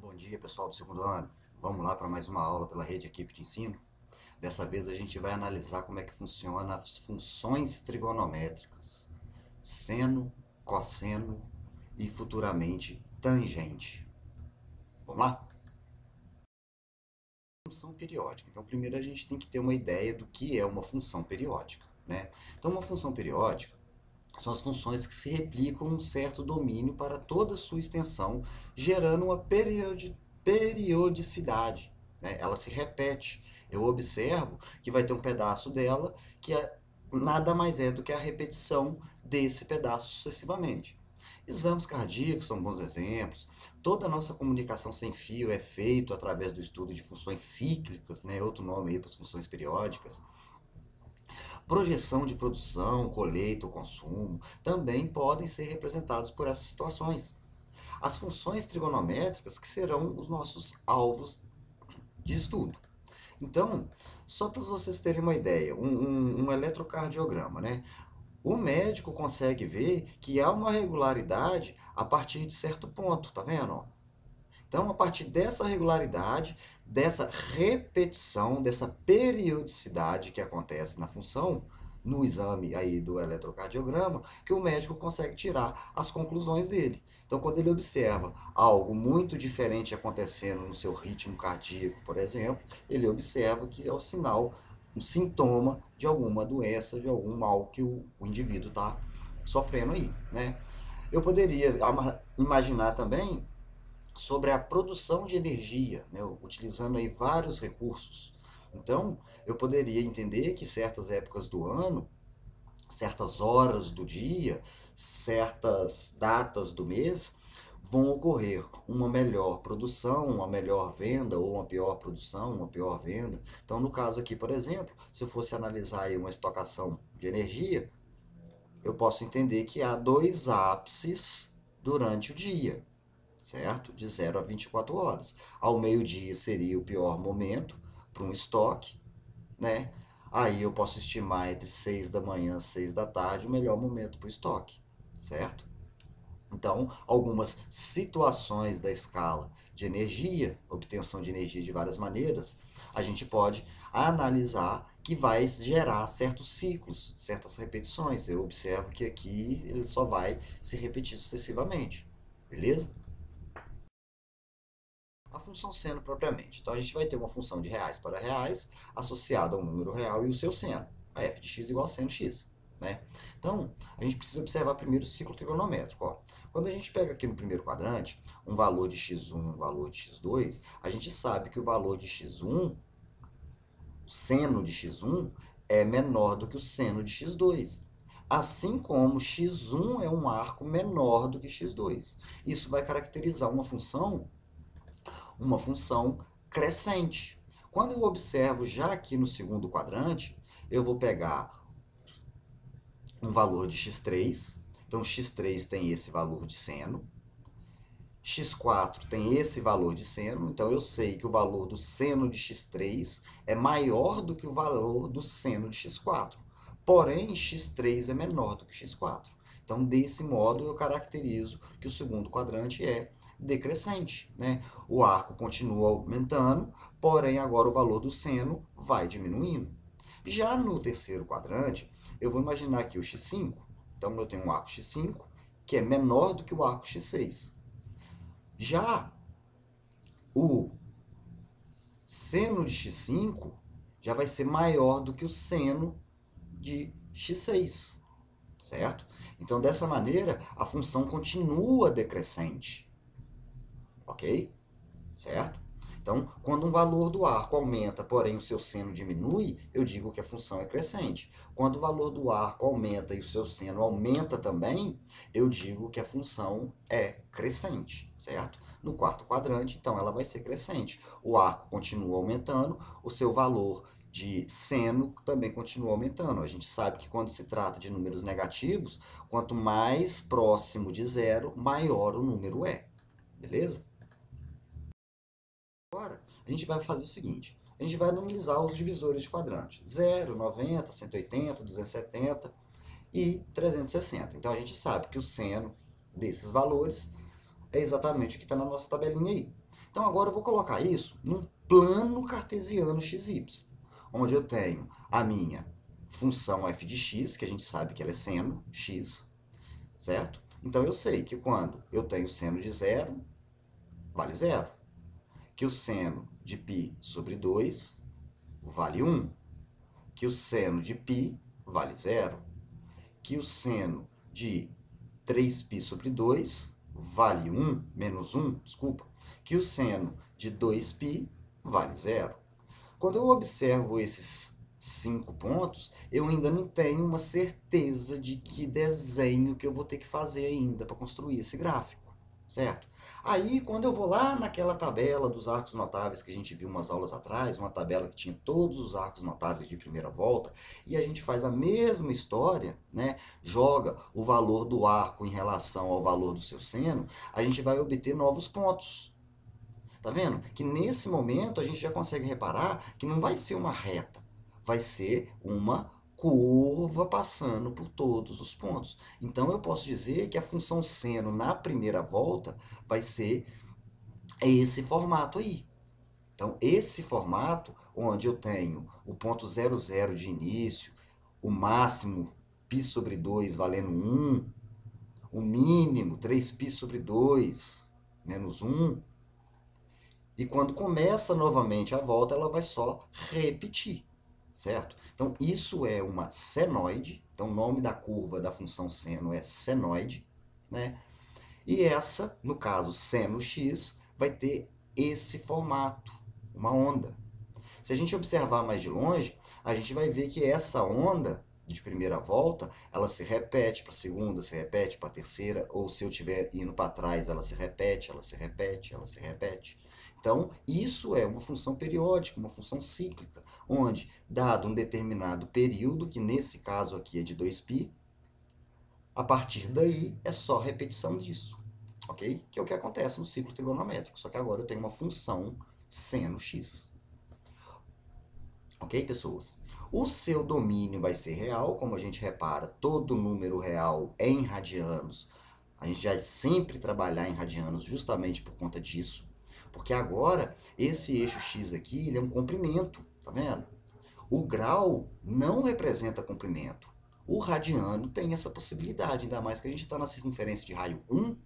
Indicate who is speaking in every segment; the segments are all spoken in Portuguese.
Speaker 1: Bom dia, pessoal do segundo ano. Vamos lá para mais uma aula pela Rede Equipe de Ensino. Dessa vez a gente vai analisar como é que funciona as funções trigonométricas, seno, cosseno e futuramente tangente. Vamos lá? Função periódica. Então, primeiro a gente tem que ter uma ideia do que é uma função periódica, né? Então, uma função periódica são as funções que se replicam num certo domínio para toda a sua extensão, gerando uma periodicidade, né? Ela se repete. Eu observo que vai ter um pedaço dela que nada mais é do que a repetição desse pedaço sucessivamente. Exames cardíacos são bons exemplos. Toda a nossa comunicação sem fio é feita através do estudo de funções cíclicas, né? Outro nome aí para as funções periódicas. Projeção de produção, colheita ou consumo também podem ser representados por essas situações. As funções trigonométricas que serão os nossos alvos de estudo. Então, só para vocês terem uma ideia, um eletrocardiograma, né? O médico consegue ver que há uma regularidade a partir de certo ponto, tá vendo? Então, a partir dessa regularidade, dessa repetição, dessa periodicidade que acontece na função, no exame aí do eletrocardiograma, que o médico consegue tirar as conclusões dele. Então, quando ele observa algo muito diferente acontecendo no seu ritmo cardíaco, por exemplo, ele observa que é o sinal, um sintoma de alguma doença, de algum mal que o indivíduo está sofrendo aí, né? Eu poderia imaginar também sobre a produção de energia, né, utilizando aí vários recursos. Então, eu poderia entender que certas épocas do ano, certas horas do dia, certas datas do mês, vão ocorrer uma melhor produção, uma melhor venda, ou uma pior produção, uma pior venda. Então, no caso aqui, por exemplo, se eu fosse analisar aí uma estocação de energia, eu posso entender que há dois ápices durante o dia, certo? De 0 a 24 horas. Ao meio-dia seria o pior momento para um estoque, né? Aí eu posso estimar entre 6 da manhã e 6 da tarde o melhor momento para o estoque, certo? Então, algumas situações da escala de energia, obtenção de energia de várias maneiras, a gente pode analisar que vai gerar certos ciclos, certas repetições. Eu observo que aqui ele só vai se repetir sucessivamente, beleza? A função seno propriamente. Então a gente vai ter uma função de reais para reais associada a um número real e o seu seno, a f de x igual a seno x. Né? Então, a gente precisa observar primeiro o ciclo trigonométrico. Ó. Quando a gente pega aqui no primeiro quadrante um valor de x1 e um valor de x2, a gente sabe que o valor de x1, o seno de x1, é menor do que o seno de x2. Assim como x1 é um arco menor do que x2. Isso vai caracterizar uma função crescente. Quando eu observo já aqui no segundo quadrante, eu vou pegar um valor de x3, então x3 tem esse valor de seno, x4 tem esse valor de seno, então eu sei que o valor do seno de x3 é maior do que o valor do seno de x4, porém x3 é menor do que x4. Então, desse modo, eu caracterizo que o segundo quadrante é decrescente, né? O arco continua aumentando, porém agora o valor do seno vai diminuindo. Já no terceiro quadrante, eu vou imaginar aqui o x5. Então, eu tenho um arco x5, que é menor do que o arco x6. Já o seno de x5 já vai ser maior do que o seno de x6, certo? Então, dessa maneira, a função continua decrescente, ok? Certo? Então, quando um valor do arco aumenta, porém o seu seno diminui, eu digo que a função é crescente. Quando o valor do arco aumenta e o seu seno aumenta também, eu digo que a função é crescente, certo? No quarto quadrante, então, ela vai ser crescente. O arco continua aumentando, o seu valor de seno também continua aumentando. A gente sabe que quando se trata de números negativos, quanto mais próximo de zero, maior o número é. Beleza? Agora, a gente vai fazer o seguinte. A gente vai analisar os divisores de quadrante. 0, 90, 180, 270 e 360. Então, a gente sabe que o seno desses valores é exatamente o que está na nossa tabelinha aí. Então agora eu vou colocar isso num plano cartesiano xy, onde eu tenho a minha função f de x, que a gente sabe que ela é seno x, certo? Então eu sei que quando eu tenho seno de zero, vale zero. Que o seno de π sobre 2 vale 1. Que o seno de π vale zero. Que o seno de 3π sobre 2 vale 1, menos 1, desculpa. Que o seno de 2π vale zero. Quando eu observo esses 5 pontos, eu ainda não tenho uma certeza de que desenho que eu vou ter que fazer ainda para construir esse gráfico, certo? Aí, quando eu vou lá naquela tabela dos arcos notáveis que a gente viu umas aulas atrás, uma tabela que tinha todos os arcos notáveis de primeira volta, e a gente faz a mesma história, né? Joga o valor do arco em relação ao valor do seu seno, a gente vai obter novos pontos. Tá vendo? Que nesse momento a gente já consegue reparar que não vai ser uma reta, vai ser uma curva passando por todos os pontos. Então eu posso dizer que a função seno na primeira volta vai ser esse formato aí. Então esse formato onde eu tenho o ponto 0, 0 de início, o máximo π sobre 2 valendo 1, o mínimo 3π sobre 2 menos 1, e quando começa novamente a volta, ela vai só repetir, certo? Então, isso é uma senoide. Então, o nome da curva da função seno é senoide, né? E essa, no caso, seno x, vai ter esse formato, uma onda. Se a gente observar mais de longe, a gente vai ver que essa onda de primeira volta, ela se repete para a segunda, se repete para a terceira, ou se eu estiver indo para trás, ela se repete, ela se repete, ela se repete. Então, isso é uma função periódica, uma função cíclica, onde, dado um determinado período, que nesse caso aqui é de 2π, a partir daí é só repetição disso, ok? Que é o que acontece no ciclo trigonométrico, só que agora eu tenho uma função seno x. Ok, pessoas? O seu domínio vai ser real, como a gente repara, todo número real é em radianos. A gente vai sempre trabalhar em radianos justamente por conta disso. Porque agora, esse eixo x aqui, ele é um comprimento, tá vendo? O grau não representa comprimento. O radiano tem essa possibilidade, ainda mais que a gente está na circunferência de raio 1,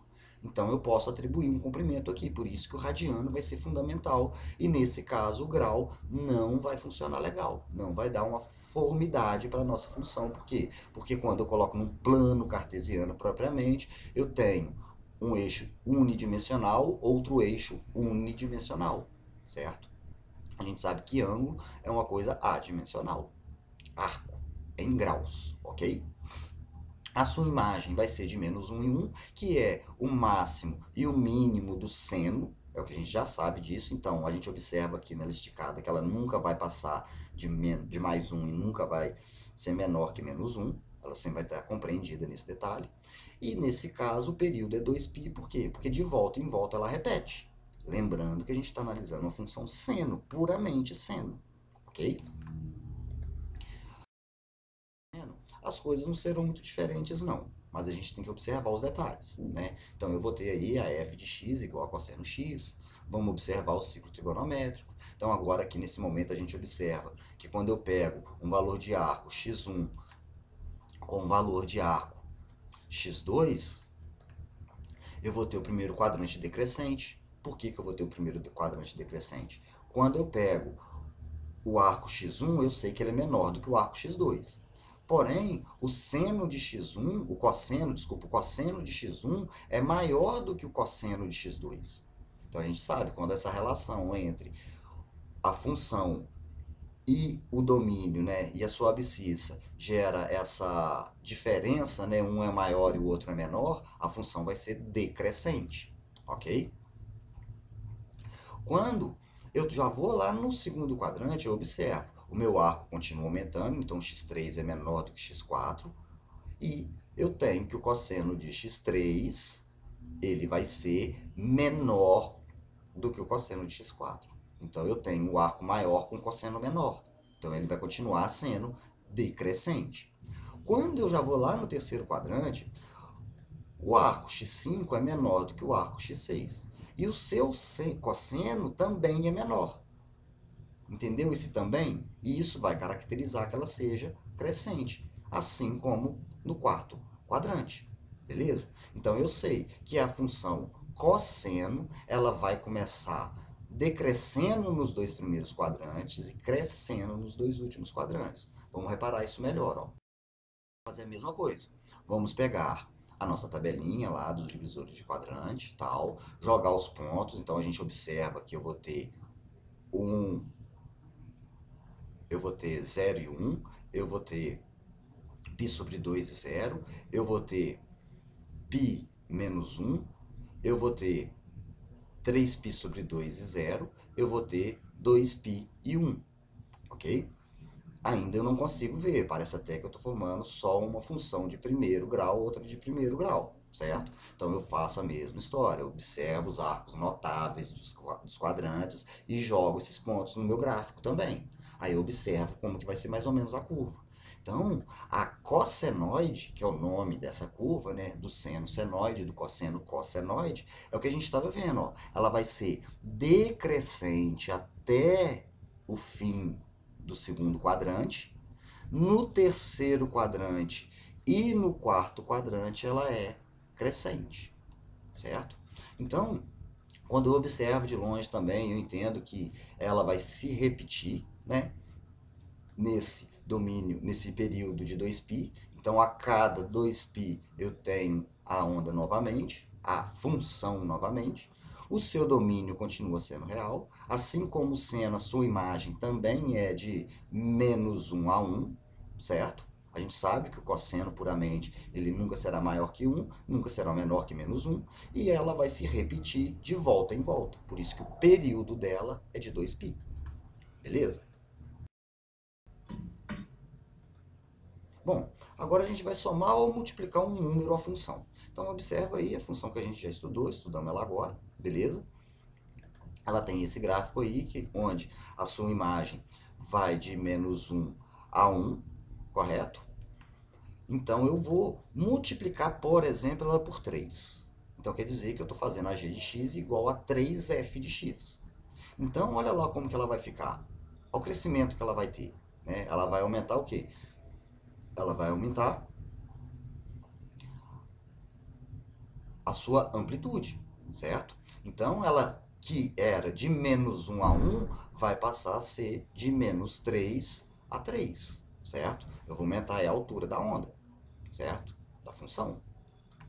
Speaker 1: então eu posso atribuir um comprimento aqui, por isso que o radiano vai ser fundamental. E nesse caso, o grau não vai funcionar legal, não vai dar uma formidade para a nossa função. Por quê? Porque quando eu coloco num plano cartesiano propriamente, eu tenho um eixo unidimensional, outro eixo unidimensional, certo? A gente sabe que ângulo é uma coisa adimensional. Arco é em graus, ok? A sua imagem vai ser de menos 1 em 1, que é o máximo e o mínimo do seno, é o que a gente já sabe disso. Então, a gente observa aqui na esticada que ela nunca vai passar de mais 1 e nunca vai ser menor que menos 1. Ela sempre vai estar compreendida nesse detalhe. E nesse caso, o período é 2π, por quê? Porque de volta em volta ela repete. Lembrando que a gente está analisando uma função seno, puramente seno, ok? As coisas não serão muito diferentes, não. Mas a gente tem que observar os detalhes, né? Então, eu vou ter aí a f de x igual a cosseno x. Vamos observar o ciclo trigonométrico. Então, agora aqui nesse momento a gente observa que quando eu pego um valor de arco x1 com um valor de arco x2, eu vou ter o primeiro quadrante decrescente. Por que que eu vou ter o primeiro quadrante decrescente? Quando eu pego o arco x1, eu sei que ele é menor do que o arco x2. Porém, o seno de x1, o cosseno de x1 é maior do que o cosseno de x2. Então, a gente sabe quando essa relação entre a função e o domínio, né, e a sua abscissa gera essa diferença, né, um é maior e o outro é menor, a função vai ser decrescente, ok? Quando eu já vou lá no segundo quadrante, eu observo, o meu arco continua aumentando, então x3 é menor do que x4, e eu tenho que o cosseno de x3, ele vai ser menor do que o cosseno de x4. Então, eu tenho o arco maior com cosseno menor. Então, ele vai continuar sendo decrescente. Quando eu já vou lá no terceiro quadrante, o arco x5 é menor do que o arco x6. E o seu cosseno também é menor. Entendeu esse também? E isso vai caracterizar que ela seja crescente, assim como no quarto quadrante. Beleza? Então eu sei que a função cosseno, ela vai começar decrescendo nos dois primeiros quadrantes e crescendo nos dois últimos quadrantes. Vamos reparar isso melhor, ó. Fazer a mesma coisa. Vamos pegar a nossa tabelinha lá dos divisores de quadrante, tal, jogar os pontos. Então a gente observa que eu vou ter 0 e 1, eu vou ter π sobre 2 e 0, eu vou ter π menos 1, eu vou ter 3π sobre 2 e 0, eu vou ter 2π e 1, ok? Ainda eu não consigo ver, parece até que eu estou formando só uma função de primeiro grau, outra de primeiro grau, certo? Então eu faço a mesma história, eu observo os arcos notáveis dos quadrantes e jogo esses pontos no meu gráfico também. Aí eu observo como que vai ser mais ou menos a curva. Então, a cossenoide, que é o nome dessa curva, né, do seno senoide, do cosseno cossenoide, é o que a gente estava vendo, ó. Ela vai ser decrescente até o fim do segundo quadrante. No terceiro quadrante e no quarto quadrante ela é crescente, certo? Então, quando eu observo de longe também, eu entendo que ela vai se repetir, né, nesse domínio, nesse período de 2π. Então, a cada 2π eu tenho a onda novamente, a função novamente. O seu domínio continua sendo real, assim como o seno, a sua imagem também é de menos 1 a 1, certo? A gente sabe que o cosseno puramente, ele nunca será maior que 1, nunca será menor que menos 1, e ela vai se repetir de volta em volta. Por isso que o período dela é de 2π. Beleza? Bom, agora a gente vai somar ou multiplicar um número à função. Então, observa aí a função que a gente já estudou, estudamos ela agora, beleza? Ela tem esse gráfico aí, onde a sua imagem vai de menos 1 a 1, correto? Então, eu vou multiplicar, por exemplo, ela por 3. Então, quer dizer que eu estou fazendo a g de x igual a 3f de x. Então, olha lá como que ela vai ficar. Olha o crescimento que ela vai ter, né? Ela vai aumentar o quê? Ela vai aumentar a sua amplitude, certo? Então, ela que era de menos 1 a 1 vai passar a ser de menos 3 a 3, certo? Eu vou aumentar a altura da onda, certo? Da função,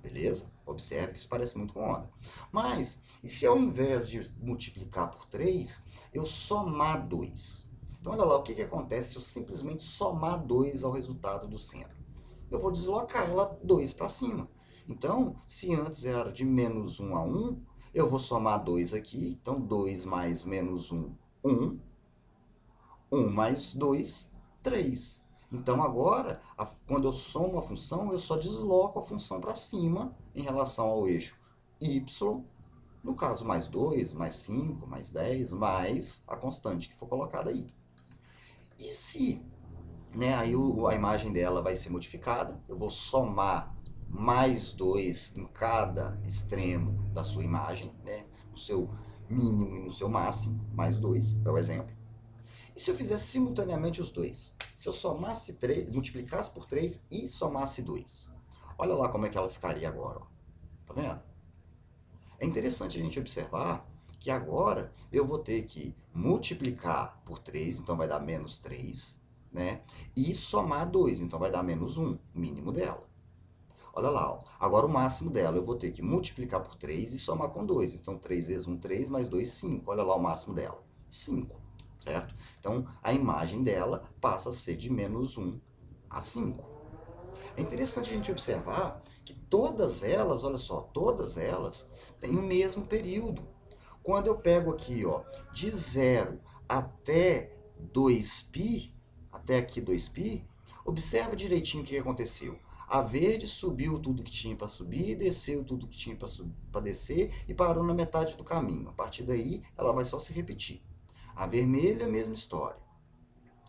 Speaker 1: beleza? Observe que isso parece muito com onda. Mas, e se ao invés de multiplicar por 3, eu somar 2? Então, olha lá, o que acontece se eu simplesmente somar 2 ao resultado do seno? Eu vou deslocar ela 2 para cima. Então, se antes era de menos 1 a 1, eu vou somar 2 aqui. Então, 2 mais menos 1, 1. 1 mais 2, 3. Então, agora, quando eu somo a função, eu só desloco a função para cima em relação ao eixo y. No caso, mais 2, mais 5, mais 10, mais a constante que for colocada aí. E se, né, aí a imagem dela vai ser modificada, eu vou somar mais 2 em cada extremo da sua imagem, né, no seu mínimo e no seu máximo, mais 2, é o exemplo. E se eu fizesse simultaneamente os dois? Se eu somasse 3, multiplicasse por 3 e somasse 2? Olha lá como é que ela ficaria agora, ó. Tá vendo? É interessante a gente observar que agora eu vou ter que multiplicar por 3, então vai dar menos 3, né? E somar 2, então vai dar menos 1, mínimo dela. Olha lá, ó. Agora o máximo dela eu vou ter que multiplicar por 3 e somar com 2. Então 3 vezes 1, 3, mais 2, 5. Olha lá o máximo dela, 5, certo? Então a imagem dela passa a ser de menos 1 a 5. É interessante a gente observar que todas elas, olha só, todas elas têm o mesmo período. Quando eu pego aqui, ó, de 0 até 2π, até aqui 2π, observa direitinho o que aconteceu. A verde subiu tudo que tinha para subir, desceu tudo que tinha para descer e parou na metade do caminho. A partir daí, ela vai só se repetir. A vermelha, a mesma história.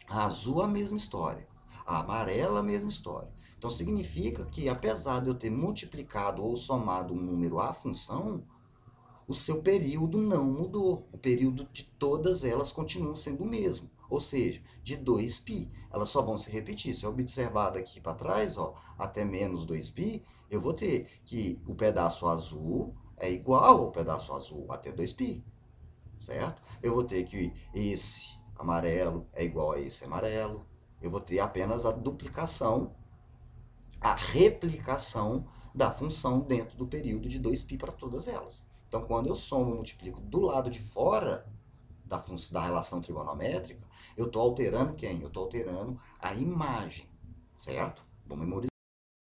Speaker 1: A azul, a mesma história. A amarela, a mesma história. Então, significa que, apesar de eu ter multiplicado ou somado um número à função, o seu período não mudou. O período de todas elas continua sendo o mesmo. Ou seja, de 2π. Elas só vão se repetir. Se eu observar daqui para trás, ó, até menos 2π, eu vou ter que o pedaço azul é igual ao pedaço azul até 2π. Certo? Eu vou ter que esse amarelo é igual a esse amarelo. Eu vou ter apenas a duplicação, a replicação da função dentro do período de 2π para todas elas. Então, quando eu somo e multiplico do lado de fora da relação trigonométrica, eu estou alterando quem? Eu estou alterando a imagem, certo? Vamos memorizar.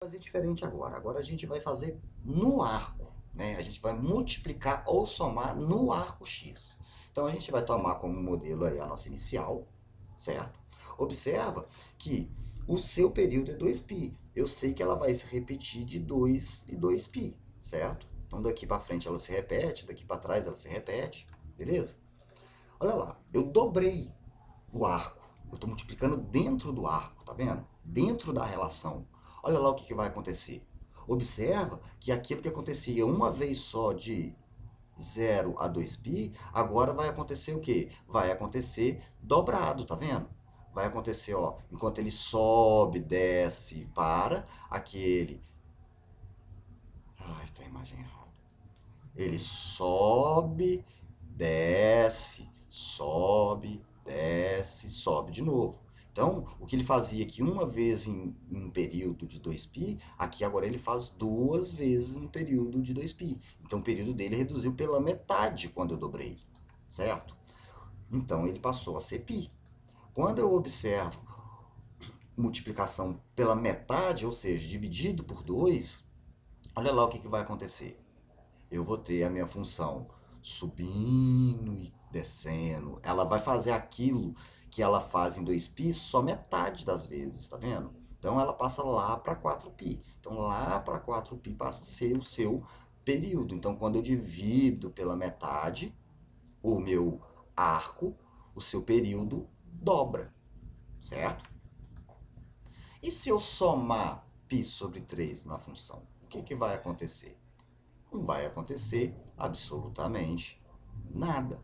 Speaker 1: Vou fazer diferente agora. Agora a gente vai fazer no arco, né? A gente vai multiplicar ou somar no arco X. Então, a gente vai tomar como modelo aí a nossa inicial, certo? Observa que o seu período é 2π. Eu sei que ela vai se repetir de 2 e 2π, certo? Então, daqui para frente ela se repete, daqui para trás ela se repete, beleza? Olha lá, eu dobrei o arco. Eu estou multiplicando dentro do arco, tá vendo? Dentro da relação. Olha lá o que vai acontecer. Observa que aquilo que acontecia uma vez só de 0 a 2π, agora vai acontecer o quê? Vai acontecer dobrado, tá vendo? Vai acontecer, ó, enquanto ele sobe, desce, para, aquele... Ai, tá a imagem errada. Ele sobe, desce, sobe, desce, sobe de novo. Então, o que ele fazia aqui uma vez em um período de 2π, aqui agora ele faz 2 vezes no período de 2π. Então, o período dele reduziu pela metade quando eu dobrei, certo? Então, ele passou a ser π. Quando eu observo multiplicação pela metade, ou seja, dividido por 2, olha lá o que vai acontecer. Eu vou ter a minha função subindo e descendo. Ela vai fazer aquilo que ela faz em 2π só metade das vezes, tá vendo? Então, ela passa lá para 4π. Então, lá para 4π passa a ser o seu período. Então, quando eu divido pela metade o meu arco, o seu período dobra, certo? E se eu somar π sobre 3 na função, o que vai acontecer? Não vai acontecer absolutamente nada,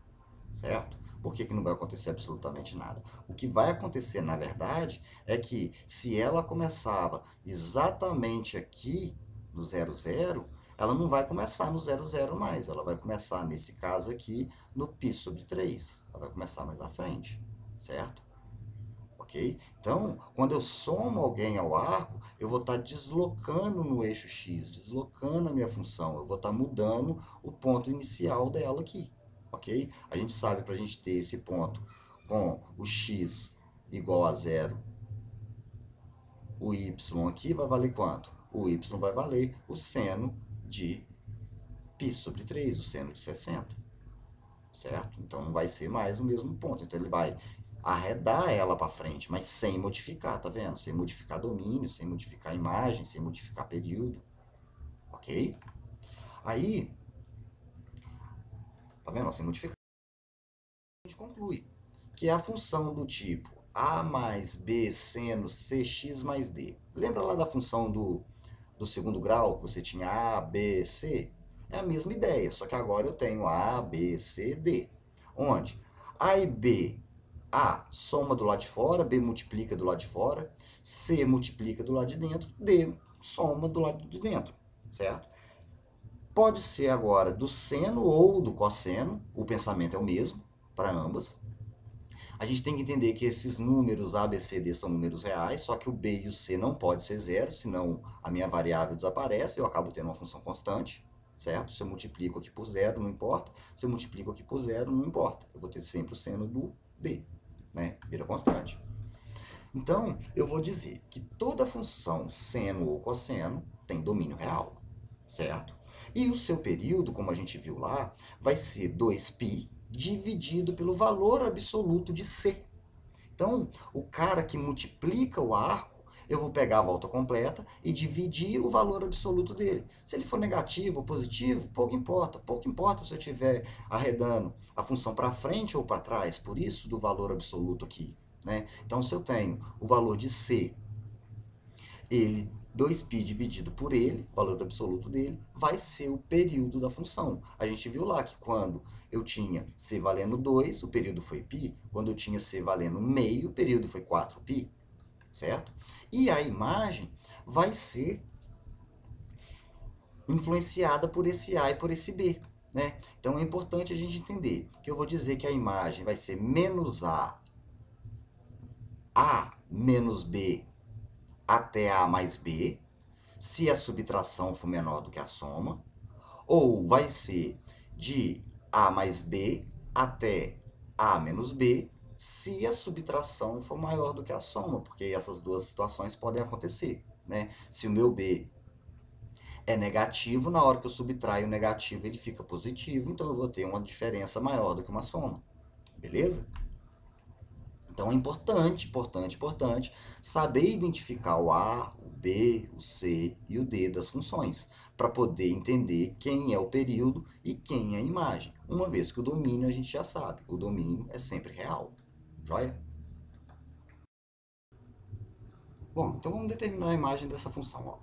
Speaker 1: certo? Por que não vai acontecer absolutamente nada? O que vai acontecer, na verdade, é que se ela começava exatamente aqui no 0, 0, ela não vai começar no 0, 0 mais. Ela vai começar, nesse caso aqui, no π sobre 3. Ela vai começar mais à frente, certo? Ok? Então, quando eu somo alguém ao arco, eu vou estar deslocando no eixo X, deslocando a minha função. Eu vou estar mudando o ponto inicial dela aqui. Ok? A gente sabe, para a gente ter esse ponto com o x igual a 0, o y aqui vai valer quanto? O y vai valer o seno de π sobre 3, o seno de 60. Certo? Então, não vai ser mais o mesmo ponto. Então, ele vai arredar ela para frente, mas sem modificar, tá vendo? Sem modificar domínio, sem modificar imagem, sem modificar período. Ok? Aí... Tá vendo? Sem modificar. A gente conclui que é a função do tipo a mais b seno cx mais d. Lembra lá da função do segundo grau, que você tinha a, b, c? É a mesma ideia, só que agora eu tenho a, b, c, d. Onde a e b, a soma do lado de fora, b multiplica do lado de fora, c multiplica do lado de dentro, d soma do lado de dentro, certo? Pode ser agora do seno ou do cosseno, o pensamento é o mesmo para ambas. A gente tem que entender que esses números A, B, C, D são números reais, só que o B e o C não pode ser zero, senão a minha variável desaparece e eu acabo tendo uma função constante, certo? Se eu multiplico aqui por zero, não importa. Se eu multiplico aqui por zero, não importa. Eu vou ter sempre o seno do D, né? Vira constante. Então, eu vou dizer que toda função seno ou cosseno tem domínio real, certo? E o seu período, como a gente viu lá, vai ser 2π dividido pelo valor absoluto de C. Então, o cara que multiplica o arco, eu vou pegar a volta completa e dividir o valor absoluto dele. Se ele for negativo ou positivo, pouco importa. Pouco importa se eu estiver arredando a função para frente ou para trás, por isso do valor absoluto aqui, né? Então, se eu tenho o valor de C, ele 2π dividido por ele, o valor absoluto dele, vai ser o período da função. A gente viu lá que quando eu tinha c valendo 2, o período foi π. Quando eu tinha c valendo meio, o período foi 4π, certo? E a imagem vai ser influenciada por esse A e por esse B, né? Então é importante a gente entender que eu vou dizer que a imagem vai ser menos A menos B até A mais B, se a subtração for menor do que a soma, ou vai ser de A mais B até A menos B, se a subtração for maior do que a soma, porque essas duas situações podem acontecer, né? Se o meu B é negativo, na hora que eu subtraio o negativo ele fica positivo, então eu vou ter uma diferença maior do que uma soma, beleza? Então é importante saber identificar o A, o B, o C e o D das funções, para poder entender quem é o período e quem é a imagem. Uma vez que o domínio a gente já sabe, o domínio é sempre real. Joia? Bom, então vamos determinar a imagem dessa função, ó.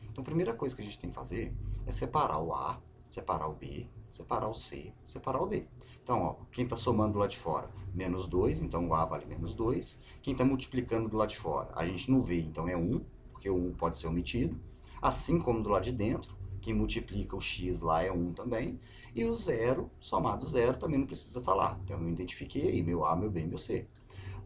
Speaker 1: Então a primeira coisa que a gente tem que fazer é separar o A, separar o B, separar o C, separar o D. Então, ó, quem está somando do lado de fora? Menos 2, então o A vale menos 2. Quem está multiplicando do lado de fora? A gente não vê, então é 1, porque o 1 pode ser omitido. Assim como do lado de dentro, quem multiplica o x lá é 1 também. E o 0, somado 0, também não precisa estar lá. Então eu identifiquei aí meu A, meu B e meu C.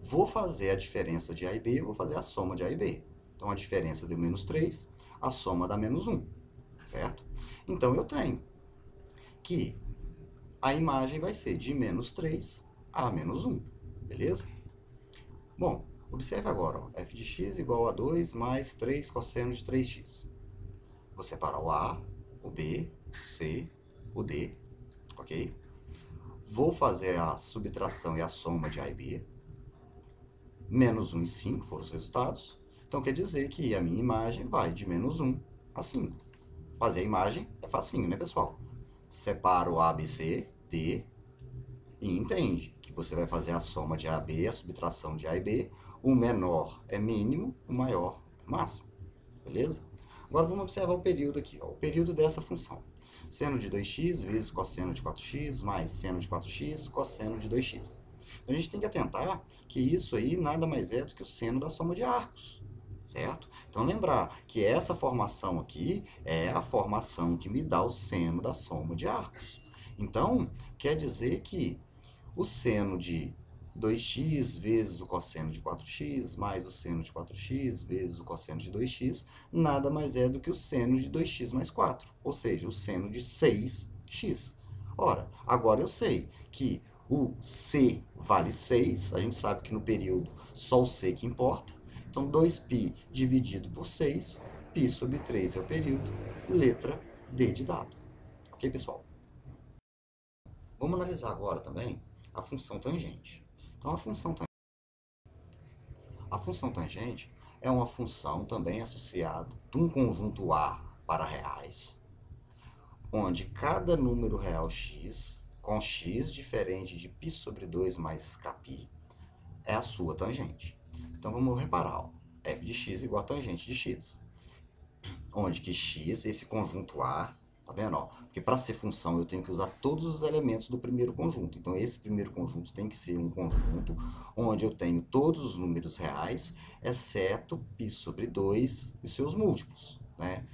Speaker 1: Vou fazer a diferença de A e B, vou fazer a soma de A e B. Então a diferença deu menos 3, a soma dá menos 1, certo? Então eu tenho que a imagem vai ser de menos 3 a menos 1, beleza? Bom, observe agora, ó, f de x igual a 2 mais 3 cosseno de 3x. Vou separar o A, o B, o C, o D, ok? Vou fazer a subtração e a soma de A e B. Menos 1 e 5 foram os resultados. Então quer dizer que a minha imagem vai de menos 1 a 5. Fazer a imagem é facinho, né, pessoal? Separa o A, B, C, D e entende que você vai fazer a soma de A, B, a subtração de A e B. O menor é mínimo, o maior é máximo. Beleza? Agora vamos observar o período aqui, ó, o período dessa função. Seno de 2x vezes cosseno de 4x mais seno de 4x cosseno de 2x. Então a gente tem que atentar que isso aí nada mais é do que o seno da soma de arcos, certo? Então lembrar que essa formação aqui é a formação que me dá o seno da soma de arcos. Então quer dizer que o seno de 2x vezes o cosseno de 4x mais o seno de 4x vezes o cosseno de 2x nada mais é do que o seno de 2x mais 4, ou seja, o seno de 6x. Ora, agora eu sei que o C vale 6, a gente sabe que no período só o C que importa, então 2π dividido por 6, π sobre 3 é o período, letra D de dado. Ok, pessoal? Vamos analisar agora também a função tangente. Então, a função tangente é uma função também associada de um conjunto A para reais, onde cada número real x, com x diferente de π sobre 2 mais kπ, é a sua tangente. Então, vamos reparar, ó, f de x igual a tangente de x, onde que x, esse conjunto A, tá vendo? Ó? Porque para ser função eu tenho que usar todos os elementos do primeiro conjunto. Então esse primeiro conjunto tem que ser um conjunto onde eu tenho todos os números reais, exceto π sobre 2 e seus múltiplos, né?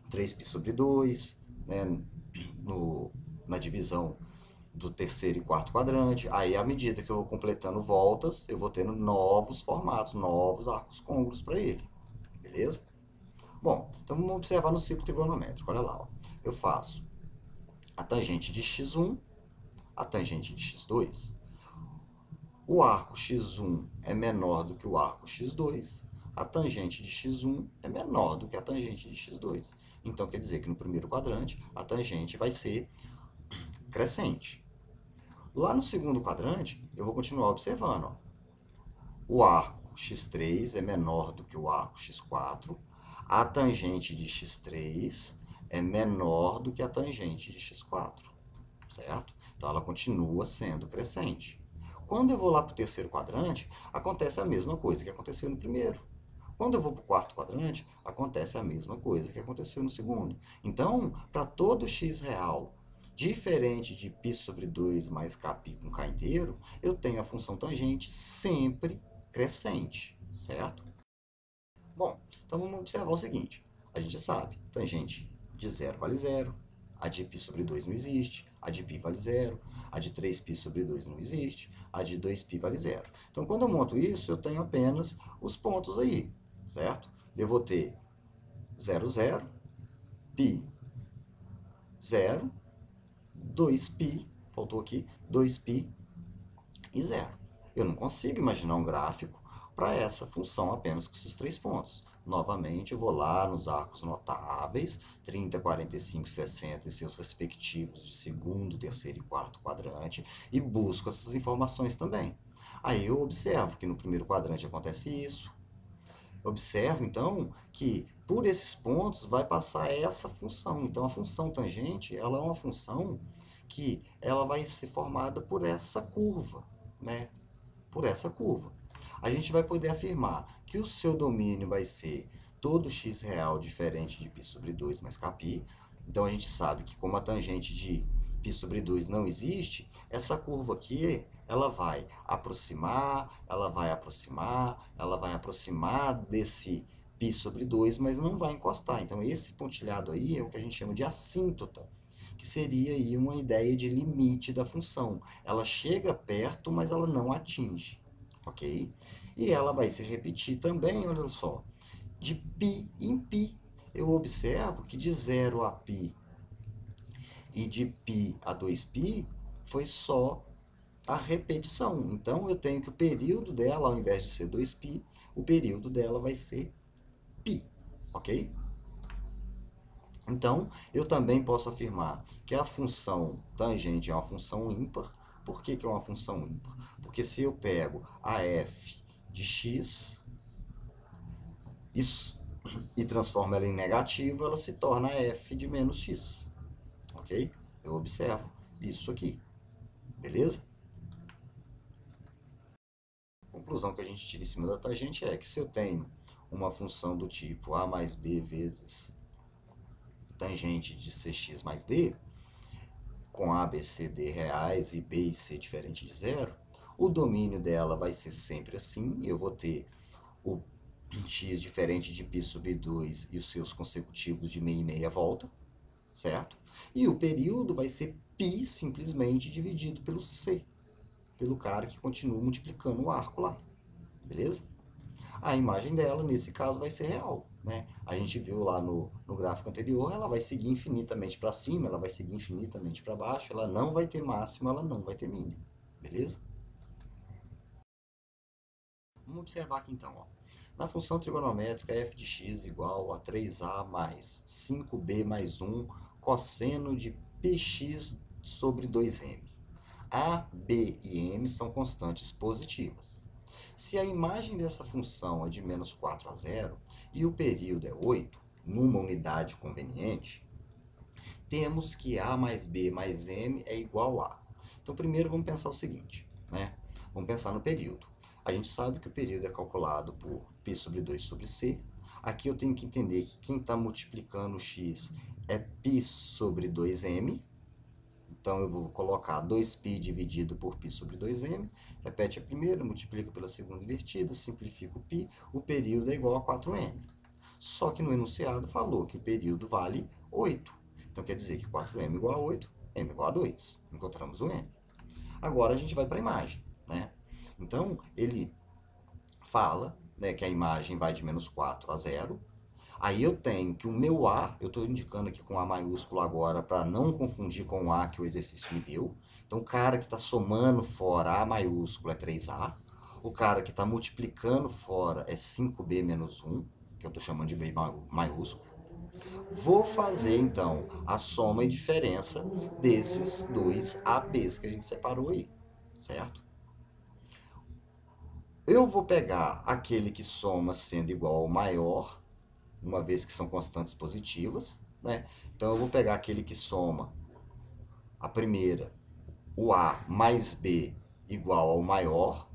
Speaker 1: 3π sobre 2, né? Na divisão do terceiro e quarto quadrante. Aí, à medida que eu vou completando voltas, eu vou tendo novos formatos, novos arcos côncavos para ele. Beleza? Bom, então vamos observar no ciclo trigonométrico. Olha lá, ó. Eu faço a tangente de x1, a tangente de x2. O arco x1 é menor do que o arco x2. A tangente de x1 é menor do que a tangente de x2. Então, quer dizer que no primeiro quadrante, a tangente vai ser crescente. Lá no segundo quadrante, eu vou continuar observando. Ó. O arco x3 é menor do que o arco x4. A tangente de x3 é menor do que a tangente de x4, certo? Então, ela continua sendo crescente. Quando eu vou lá para o terceiro quadrante, acontece a mesma coisa que aconteceu no primeiro. Quando eu vou para o quarto quadrante, acontece a mesma coisa que aconteceu no segundo. Então, para todo x real diferente de π sobre 2 mais kπ com k inteiro, eu tenho a função tangente sempre crescente, certo? Bom, então vamos observar o seguinte. A gente sabe, tangente de 0 vale 0, a de π sobre 2 não existe, a de π vale 0, a de 3π sobre 2 não existe, a de 2π vale 0. Então, quando eu monto isso, eu tenho apenas os pontos aí, certo? Eu vou ter 0, 0, π, 0, 2π, faltou aqui, 2π e 0. Eu não consigo imaginar um gráfico para essa função apenas com esses 3 pontos. Novamente, eu vou lá nos arcos notáveis, 30, 45, 60 e seus respectivos de segundo, terceiro e quarto quadrante, e busco essas informações também. Aí eu observo que no primeiro quadrante acontece isso. Observo, então, que por esses pontos vai passar essa função. Então, a função tangente, ela é uma função que ela vai ser formada por essa curva, né? Por essa curva. A gente vai poder afirmar que o seu domínio vai ser todo x real diferente de π sobre 2 mais kπ. Então, a gente sabe que como a tangente de π sobre 2 não existe, essa curva aqui, ela vai aproximar, ela vai aproximar, ela vai aproximar desse π sobre 2, mas não vai encostar. Então, esse pontilhado aí é o que a gente chama de assíntota, que seria aí uma ideia de limite da função. Ela chega perto, mas ela não atinge, ok? E ela vai se repetir também, olha só, de π em π. Eu observo que de 0 a π e de π a 2π foi só a repetição. Então, eu tenho que o período dela, ao invés de ser 2π, o período dela vai ser π, ok? Então, eu também posso afirmar que a função tangente é uma função ímpar. Por que que é uma função ímpar? Porque se eu pego a f de x e transformo ela em negativa, ela se torna f de menos x, ok? Eu observo isso aqui, beleza? A conclusão que a gente tira em cima da tangente é que se eu tenho uma função do tipo a mais b vezes tangente de cx mais d, com a, b, c, d reais e b e c diferente de zero, o domínio dela vai ser sempre assim. Eu vou ter o x diferente de π sobre 2 e os seus consecutivos de meia e meia volta, certo? E o período vai ser π simplesmente dividido pelo c, pelo cara que continua multiplicando o arco lá, beleza? A imagem dela, nesse caso, vai ser real, né? A gente viu lá no gráfico anterior, ela vai seguir infinitamente para cima, ela vai seguir infinitamente para baixo, ela não vai ter máximo, ela não vai ter mínimo, beleza? Vamos observar aqui então, ó. Na função trigonométrica, f de x igual a 3a mais 5b mais 1 cosseno de px sobre 2m. A, b e m são constantes positivas. Se a imagem dessa função é de menos 4 a 0 e o período é 8, numa unidade conveniente, temos que a mais b mais m é igual a. Então, primeiro vamos pensar o seguinte, né? Vamos pensar no período. A gente sabe que o período é calculado por π sobre 2 sobre c. Aqui eu tenho que entender que quem está multiplicando o x é π sobre 2m. Então, eu vou colocar 2π dividido por π sobre 2m. Repete a primeira, multiplica pela segunda invertida, simplifica o π. O período é igual a 4m. Só que no enunciado falou que o período vale 8. Então, quer dizer que 4m igual a 8, m igual a 2. Encontramos o m. Agora, a gente vai para a imagem, né? Então, ele fala, né, que a imagem vai de menos 4 a 0. Aí eu tenho que o meu A, eu estou indicando aqui com A maiúsculo agora para não confundir com o A que o exercício me deu. Então, o cara que está somando fora A maiúsculo é 3A. O cara que está multiplicando fora é 5B menos 1, que eu estou chamando de B maiúsculo. Vou fazer, então, a soma e diferença desses dois ABs que a gente separou aí, certo? Eu vou pegar aquele que soma sendo igual ao maior, uma vez que são constantes positivas, né? Então, eu vou pegar aquele que soma a primeira, o A mais B igual ao maior,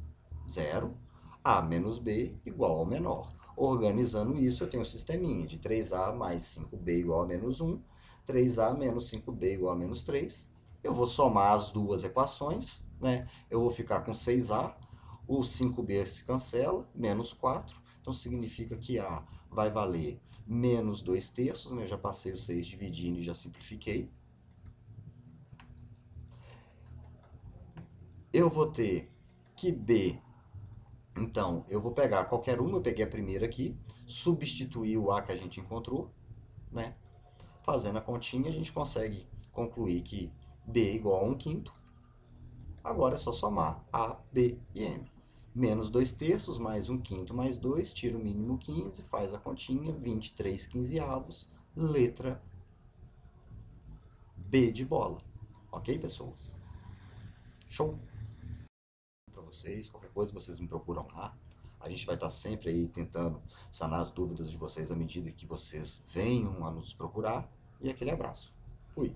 Speaker 1: 0, A menos B igual ao menor. Organizando isso, eu tenho um sisteminha de 3A mais 5B igual a menos 1, 3A menos 5B igual a menos 3. Eu vou somar as duas equações, né? Eu vou ficar com 6A, o 5B se cancela, menos 4. Então significa que A vai valer menos 2 terços, né? Eu já passei o 6 dividindo e já simplifiquei. Eu vou ter que B, então, eu vou pegar qualquer uma, eu peguei a primeira aqui, substituir o A que a gente encontrou, né? Fazendo a continha, a gente consegue concluir que B é igual a 1 quinto. Agora é só somar A, B e M. Menos 2 terços, mais 1 quinto, mais 2, tira o mínimo 15, faz a continha, 23 quinzeavos, letra B de bola. Ok, pessoas? Show! Para vocês, qualquer coisa vocês me procuram lá. A gente vai estar sempre aí tentando sanar as dúvidas de vocês à medida que vocês venham a nos procurar. E aquele abraço. Fui!